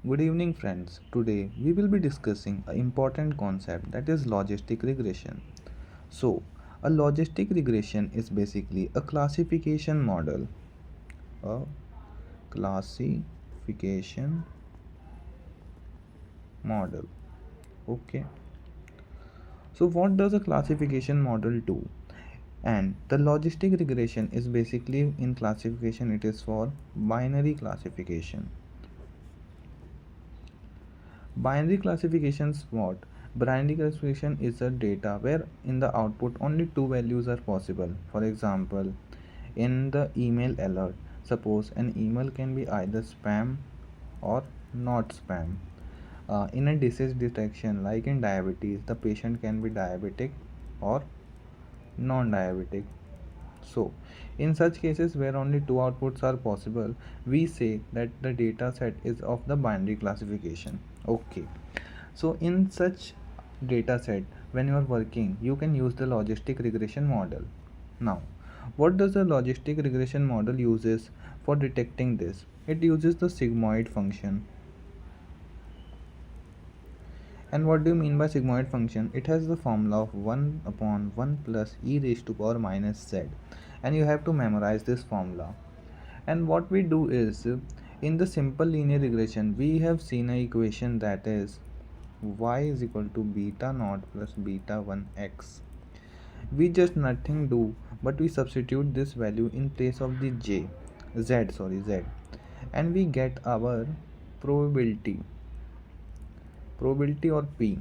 Good evening, friends. Today we will be discussing an important concept, that is logistic regression. So, a logistic regression is basically a classification model. A classification model. Okay. So, what does a classification model do? And the logistic regression is basically, in classification, it is for binary classification. Binary classifications what? Binary classification is a data where in the output only two values are possible. For example, in the email alert, suppose an email can be either spam or not spam. In a disease detection, like in diabetes, the patient can be diabetic or non-diabetic. So, in such cases where only two outputs are possible, we say that the data set is of the binary classification. Okay. So in such data set, when you are working, you can use the logistic regression model. Now, what does the logistic regression model uses for detecting this? It uses the sigmoid function. And what do you mean by sigmoid function? It has the formula of 1 upon 1 plus e raised to power minus z. And you have to memorize this formula. And what we do is, in the simple linear regression, we have seen an equation that is y is equal to beta naught plus beta 1 x. We just nothing do but we substitute this value in place of the z, and we get our probability or p.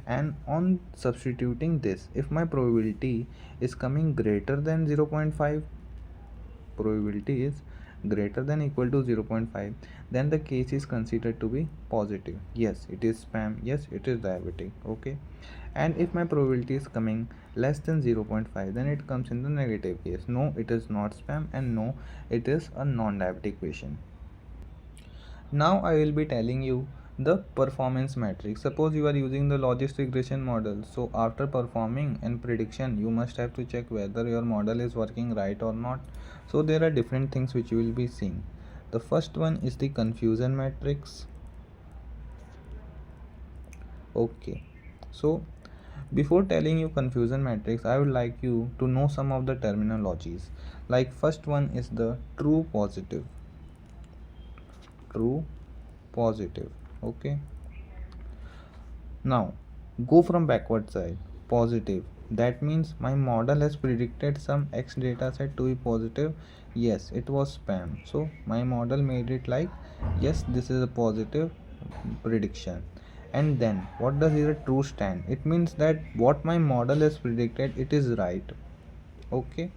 And on substituting this, if my probability is coming greater than 0.5, probability is greater than equal to 0.5, then the case is considered to be positive. Yes, it is spam. Yes, it is diabetic. Okay. And if my probability is coming less than 0.5, then it comes in the negative case. No, it is not spam, and no, it is a non-diabetic patient. Now I will be telling you the performance metrics. Suppose you are using the logistic regression model. So after performing and prediction, you must have to check whether your model is working right or not. So there are different things which you will be seeing. The first one is the confusion matrix. Okay. So before telling you confusion matrix, I would like you to know some of the terminologies. Like first one is the true positive. Okay. Now go from backward side. Positive, that means my model has predicted some x data set to be positive. Yes, it was spam, so my model made it like, yes, this is a positive prediction. And then what does here true stand? It means that what my model has predicted, it is right. Okay,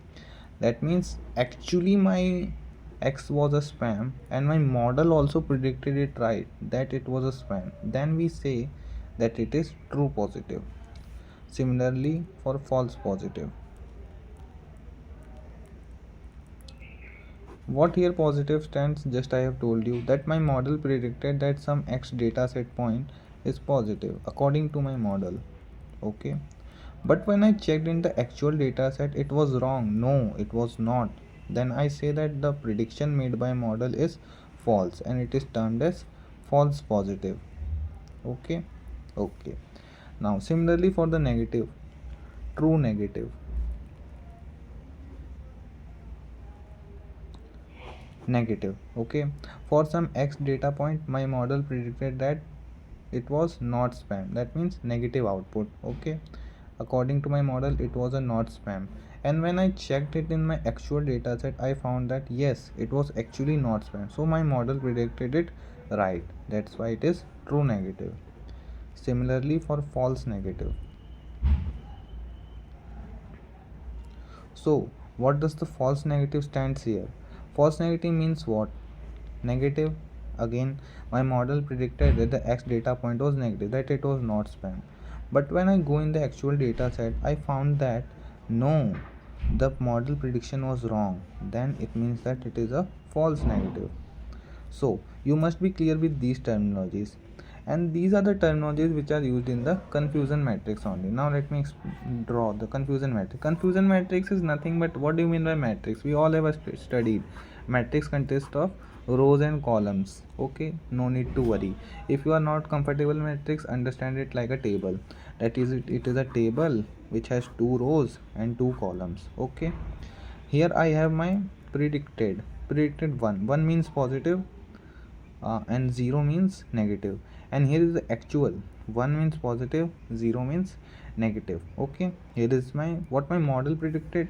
that means actually my x was a spam and my model also predicted it right, that it was a spam. Then we say that it is true positive. Similarly for false positive, what here positive stands, just I have told you that my model predicted that some x data set point is positive according to my model. Okay, but when I checked in the actual data set, it was wrong. No, it was not. Then I say that the prediction made by model is false and it is termed as false positive. Okay. Okay, now similarly for the negative, true negative. Okay, for some x data point my model predicted that it was not spam, that means negative output. Okay, according to my model it was a not spam, and when I checked it in my actual data set, I found that yes, it was actually not spam, so my model predicted it right. That's why it is true negative. Similarly for false negative. So what does the false negative stands here? False negative means what? Negative, again my model predicted that the x data point was negative, that it was not spam. But when I go in the actual data set, I found that no, the model prediction was wrong. Then it means that it is a false negative. So you must be clear with these terminologies, and these are the terminologies which are used in the confusion matrix only. Now let me draw the confusion matrix. Confusion matrix is nothing but, what do you mean by matrix? We all have studied matrix consists of rows and columns. Okay, no need to worry. If you are not comfortable matrix, understand it like a table. That is it is a table which has two rows and two columns. Okay, here I have my predicted one means positive, and 0 means negative, and here is the actual. 1 means positive, 0 means negative. Okay, here is my what my model predicted,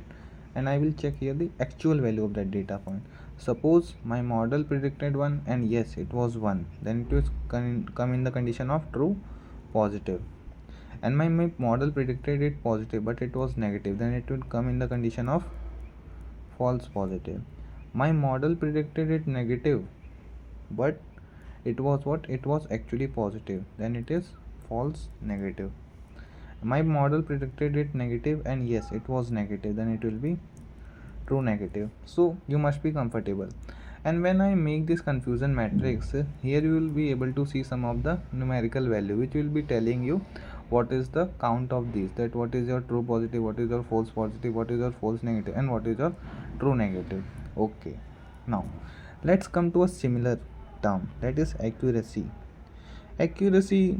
and I will check here the actual value of that data point. Suppose my model predicted 1 and yes it was 1, then it will come in the condition of true positive. And my model predicted it positive but it was negative, then it will come in the condition of false positive. My model predicted it negative but it was what it was actually positive, then it is false negative. My model predicted it negative and yes it was negative, then it will be true negative. So you must be comfortable. And when I make this confusion matrix, here you will be able to see some of the numerical value which will be telling you what is the count of these, that what is your true positive, what is your false positive, what is your false negative, and what is your true negative. Okay, now let's come to a similar term, that is accuracy. Accuracy,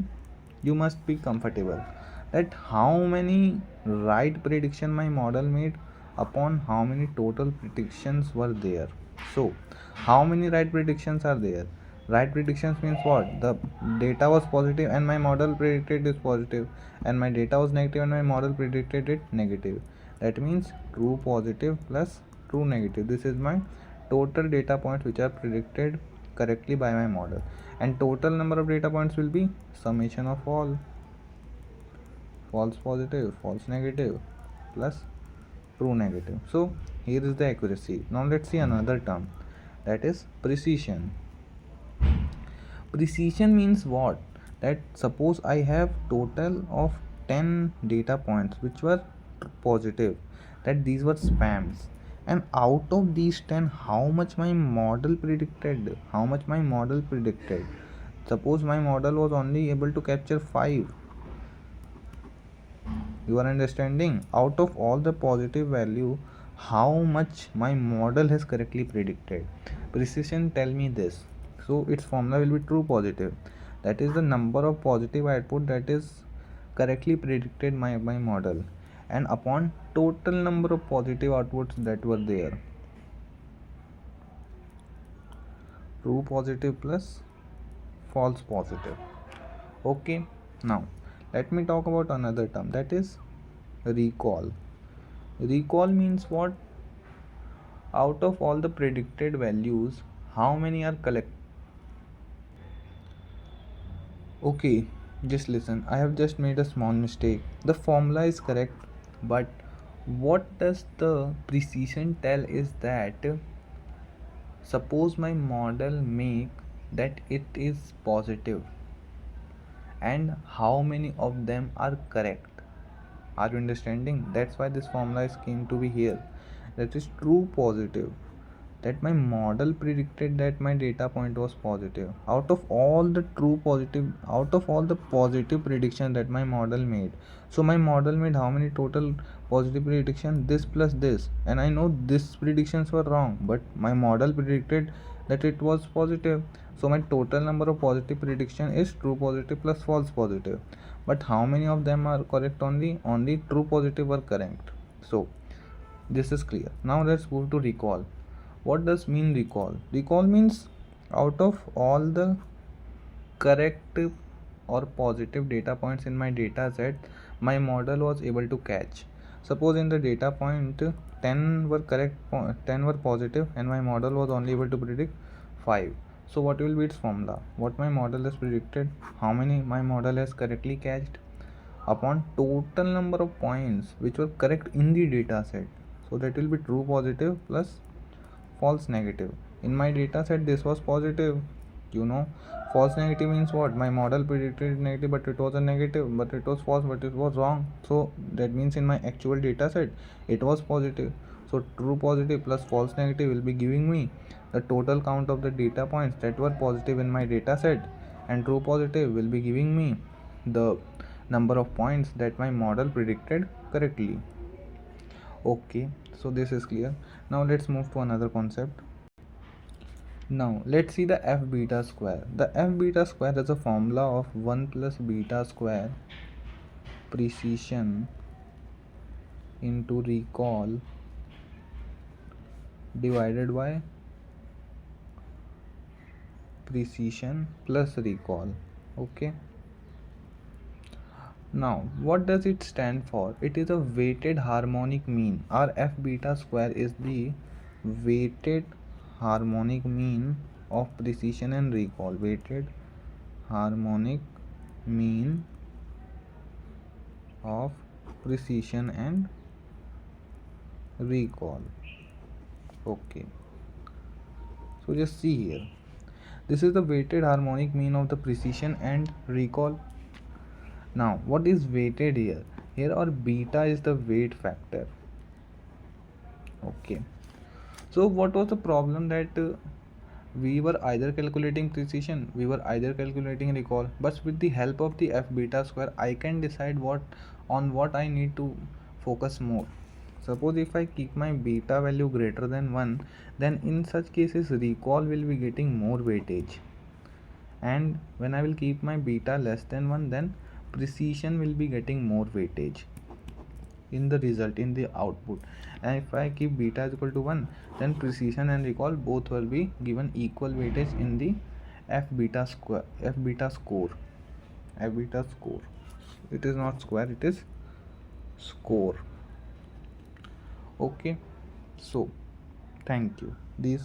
you must be comfortable that how many right prediction my model made upon how many total predictions were there. So how many right predictions are there? Right predictions means what? The data was positive and my model predicted is positive, and my data was negative and my model predicted it negative. That means true positive plus true negative. This is my total data points which are predicted correctly by my model, and total number of data points will be summation of all false positive, false negative plus true negative. So here is the accuracy. Now let's see another term, that is precision. Precision means what? That suppose I have total of 10 data points which were positive, that these were spams, and out of these 10 how much my model predicted, suppose my model was only able to capture 5. You are understanding? Out of all the positive value, how much my model has correctly predicted. Precision tell me this. So its formula will be true positive. That is the number of positive output that is correctly predicted by my model, and upon total number of positive outputs that were there. True positive plus false positive. Okay, now let me talk about another term, that is recall. Recall means what? Out of all the predicted values, how many are collect? Okay, just listen. I have just made a small mistake. The formula is correct, but what does the precision tell is that suppose my model make that it is positive, and how many of them are correct. Are you understanding? That's why this formula is came to be here. That is true positive, that my model predicted that my data point was positive. Out of all the true positive, out of all the positive prediction that my model made, so my model made how many total positive prediction? This plus this, and I know these predictions were wrong, but my model predicted that it was positive. So my total number of positive prediction is true positive plus false positive. But how many of them are correct? Only true positive were correct. So this is clear. Now let's move to recall. What does mean recall? Recall means out of all the correct or positive data points in my data set, my model was able to catch. Suppose in the data point 10 were correct, 10 were positive, and my model was only able to predict 5. So what will be its formula? What my model has predicted, how many my model has correctly catched upon total number of points which were correct in the data set. So that will be true positive plus false negative. In my data set this was positive, you know. False negative means what? My model predicted negative but it was a negative, but it was false but it was wrong. So that means in my actual data set it was positive. So true positive plus false negative will be giving me the total count of the data points that were positive in my data set, and true positive will be giving me the number of points that my model predicted correctly. Okay, so this is clear. Now let's move to another concept. Now let's see the f beta square. The f beta square is a formula of 1 plus beta square precision into recall divided by precision plus recall. Okay. Now, what does it stand for? It is a weighted harmonic mean. Our f beta square is the weighted harmonic mean of precision and recall. Weighted harmonic mean of precision and recall. Okay. So just see here. This is the weighted harmonic mean of the precision and recall. Now, what is weighted here? Here our beta is the weight factor. Okay. So what was the problem that we were either calculating precision, we were either calculating recall, but with the help of the f beta square, I can decide what I need to focus more. Suppose if I keep my beta value greater than 1, then in such cases recall will be getting more weightage. And when I will keep my beta less than 1, then precision will be getting more weightage in the result, in the output. And if I keep beta is equal to 1, then precision and recall both will be given equal weightage in the f beta square, f beta score. It is not square, it is score. Okay. So thank you. These